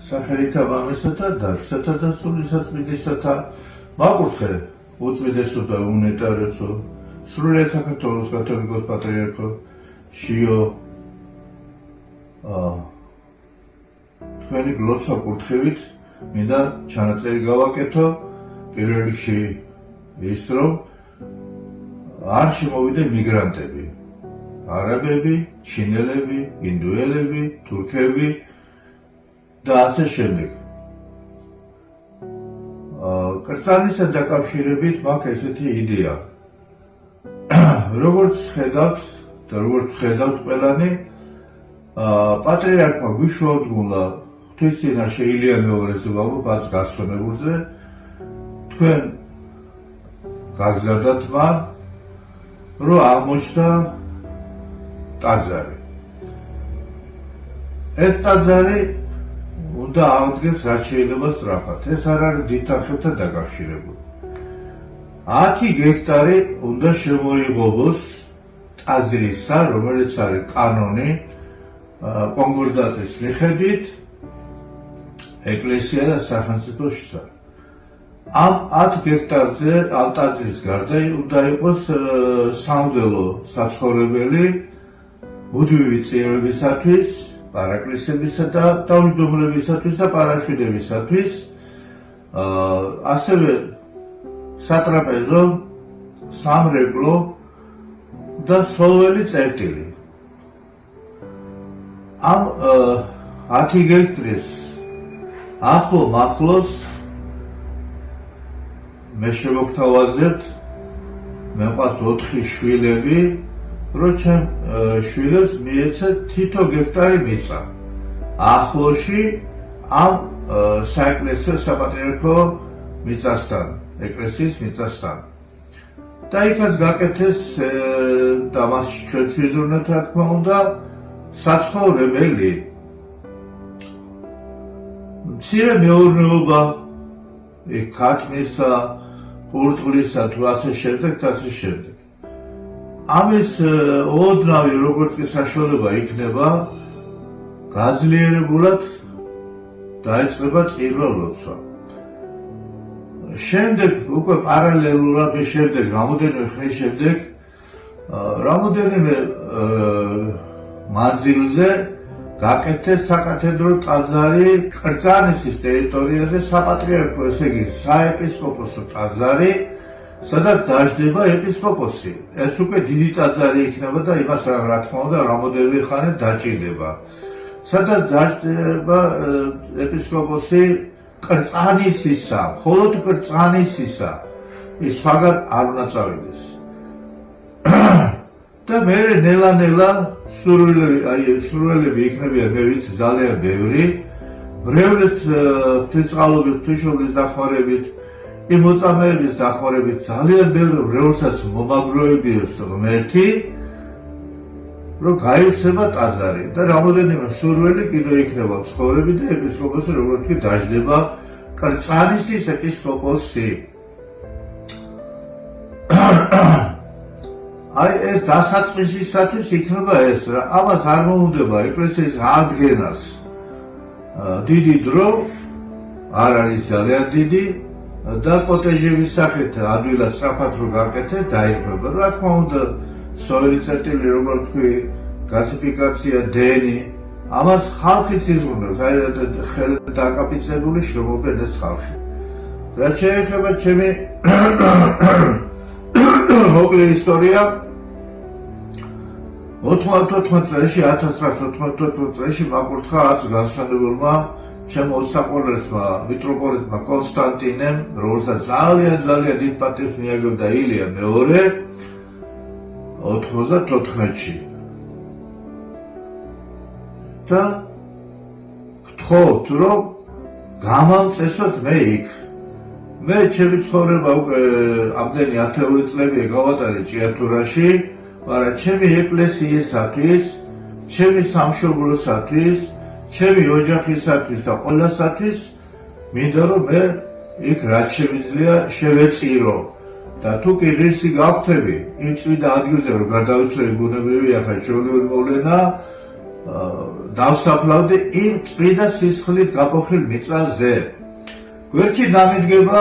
სახელითა მამისათა და შთათა და სულისაწმინდისათა მაკურთხე უწმიდესო და უნეტარესო სრულიად საქართველოს კათოლიკოს პატრიარქო შიო თქვენი გლოცვა კურთხევით მინდა ჩანაწერი გავაკეთო პირველ რიგში ის რომ არ შემოვიდნენ მიგრანტები არაბები, ჩინელები, ინდუელები, თურქები და ასე შემდეგ. კრწანისთან დაკავშირებით მაქვს ესეთი იდეა. როგორც ხედავთ და როგორც ხედავთ ყველანი, პატრიარქმა გვიშუადგულა ღვთისწინაშე ილია მეორეზე ბაბას გასვენებულზე, თქვენ გაგზავნათ მან, რომ აღმოჩნდა ტაძარი. ეს ტაძარი უნდა აღდგეს რაც შეიძლება სწრაფად. ეს არ არის დიდ თანხებთან დაკავშირებული. 10 გექტარი უნდა შემოიღობოს ტაძრისა, რომელიც არის კანონი კონკორდატის მიხედვით ეკლესია და სახელმწიფო შესახებ. ამ 10 გექტარზე ამ ტაძრის გარდა უნდა იყოს სამღვდელო საცხოვრებელი მუდმივი წევრებისათვის, პარაკლისებისა და დაუჯდომლებისათვის და პარაშვიდებისათვის, ასევე სატრაპეზო, სამრეკლო და სოლველი წერტილი. ამ 10 გექტრის ახლო მახლოს მე შემოგთავაზებთ, მე მყავს 4 შვილები, რომ ჩემ შვილებს მიეცა თითო გექტარი მიწა. ახლოში ამ საეკლესიო საპატრიარქო მიწასთან, ეკლესიის მიწასთან. და იქაც გაკეთეს და მასში ჩვენც ვიზრუნებთ, რა თქმა უნდა, საცხოვრებელი მცირე მეურნეობა, ქათმისა, ყურტყლისა თუ ასე შემდეგ და ასე შემდეგ. ამის ოდნავი როგორც კი საშუალება იქნება, გაძლიერებულად დაიწყება წირვა ლოცვა. შემდეგ უკვე პარალელურად შემდეგ რამოდენიმე ხნის შემდეგ რამოდენიმე მანძილზე გაკეთეს საკათედრო ტაძარი კრწანისის ტერიტორიაზე საპატრიარქო, ესე იგი საეპისკოპოსო ტაძარი, სადაც დაждდება ეპისკოპოსი. ეს უკვე დიდი ტაძარი იქნება და იმას რა თქმა უნდა რამოდენიმე ხანი დაჭირდება. სადაც დაждდება ეპისკოპოსი კრწანისისა, მხოლოდ კრწანისისა, ის სხვაგან არ უნდა წავიდეს. და მე ნელა-ნელა სურვილები იქნებიან, მე ვიცი ძალიან ბევრი, მრევლებს ღვთისწყალობით, ღვთისმშობლის დახმარებით, იმ მოწამეების დახმარებით ძალიან ბევრი მრევლსაც მომაგროებიებს ღმერთი, რომ გაიხსნება ტაძარი და რამოდენიმე სურვილი კიდევ იქნება ცხოვრები და ეპისკოპოსი როგორც კი დაждდება კრწანისის ეპისკოპოსი. აი ეს დასაწყისისათვის იქნება ეს რა. ამას არ მოუნდება ეკლესიის ადგენას დიდი დრო, არ არის ძალიან დიდი და კოტეჟების სახით ადვილად სწრაფად რო გაკეთეთ დაიხმება. რა თქმა უნდა სოელი წერტილი, როგორც თქვი, გასიფიკაცია, დენი, ამას ხალხიც იზრუნებს, აი ხელით დაკაპიცებული შრომობენ ეს ხალხი. რაც შეეხება ჩემი მოკლე ისტორია, 1994 წელში მაკურთხა 10 განსვენებელმა ჩემ ოსაყოლესმა მიტროპოლიტმა კონსტანტინემ, რომელსაც ძალიან დიდ პატივს მიაგებდა ილია მეორე 94-ში. და გთხოვთ, რომ გამამწესოთ მე იქ. მე ჩემი ცხოვრება უკვე ამდენი ათეული წლებია გავატარე ჭიათურაში, მაგრამ ჩემი ეკლესიისათვის, ჩემი სამშობლოსათვის, ჩემი ოჯახისათვის და ყველასათვის მინდა რომ მე იქ რაც შემიძლია შევეწირო. და თუ კი ღირსი გავხდები იმ წმინდა ადგილზე, რომ გადავიცვლები ბუნებრივი ახლა ჩვეულებრივი მოვლენა დავსაფლავდი იმ წმინდა სისხლით გაფოხილ მიწაზე. გვერდში დამიდგება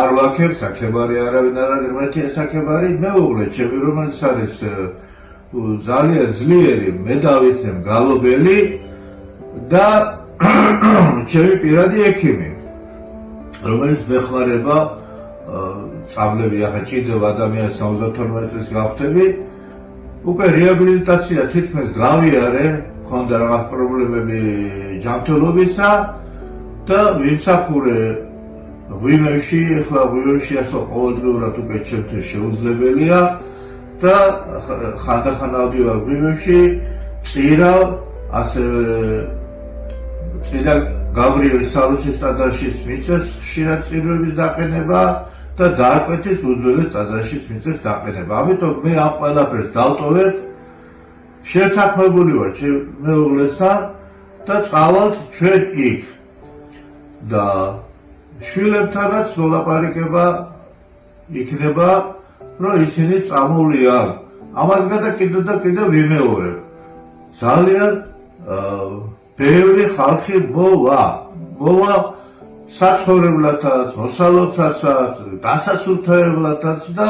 არ ვაქებ საქებარი, არავინ არ არის ღმერთია საქებარი, მეუღლე ჩემი, რომელიც არის ძალიან ძლიერი, მე დავიცე მგალობელი და ჩემი პირადი ექიმი, რომელიც მეხმარება წამლები ახლა ჭირდება ადამიანს 72 წლის გავხდები, უკვე რეაბილიტაცია თითქმის გავიარე, მქონდა რაღაც პრობლემები ჯანმრთელობისა და ვიმსახურე ღვინოში, ახლა ღვინოში ახლა ყოველდღიურად უკვე ჩემთვის შეუძლებელია და ხანდახან ავდივარ ღვინოში, წირავ, ასევე წინა გაბრიელ სარუსის ტაძარშიც მიწეს ხშირად წირვების დაყენება და დააკვეთის უძველეს ტაძარშიც მიწეს დაყენება. ამიტომ მე ამ ყველაფერს დავტოვებ, შეთანხმებული ვარ ჩემ მეუღლესთან და წავალთ ჩვენ იქ. და შვილებთანაც მოლაპარაკება იქნება, რომ ისინი წამოვლიან. ამას გადა კიდევ და კიდევ ვიმეორებ. ძალიან ბევრი ხალხი მოვა საცხოვრებლათაც, მოსალოდაცაც, დასასუფთავებლათაც და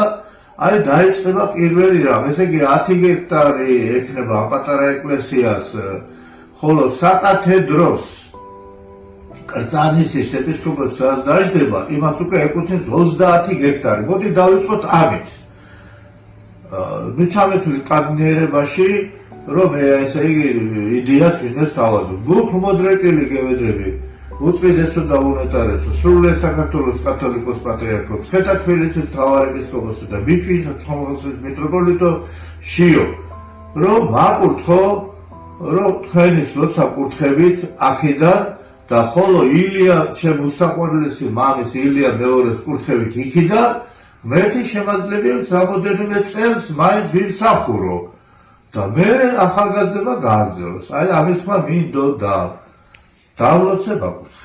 აი დაიწყება პირველი რამ, ესე იგი 10 ჰექტარი ექნება ამ პატარა ეკლესიას, ხოლო საკათედროს კრწანისის ეპისკოპოსს დაждდება, იმას უკვე ეკუთვნის 30 ჰექტარი. მოდი დავიწყოთ ამით. ნუ ჩამეთვლით კადნიერებაში, რომ ესე იგი იდეას ვინმეს თავაზობ. მუხლმოდრეკილი გევედრები უწმიდესო და უნეტარესო სრულიად საქართველოს კათოლიკოს პატრიარქოს ხეთა თბილისის მთავარ ეპისკოპოსი და ბიჭვის ცხომელეთის მიტროპოლიტო შიო, რომ მაკურთხო, რომ თქვენის ლოცა კურთხებით აქედან და ხოლო ილია ჩემ უსაყვარლესი მამის ილია მეორეს კურთხებით იქიდან მეთი შემაძლებელს რამოდენიმე წელს მაინც ვიმსახურო და მე ახალგაზრდა გააგრძელოს. აი ამის ხმა მინდოდა. დავლოცე ბაკურს.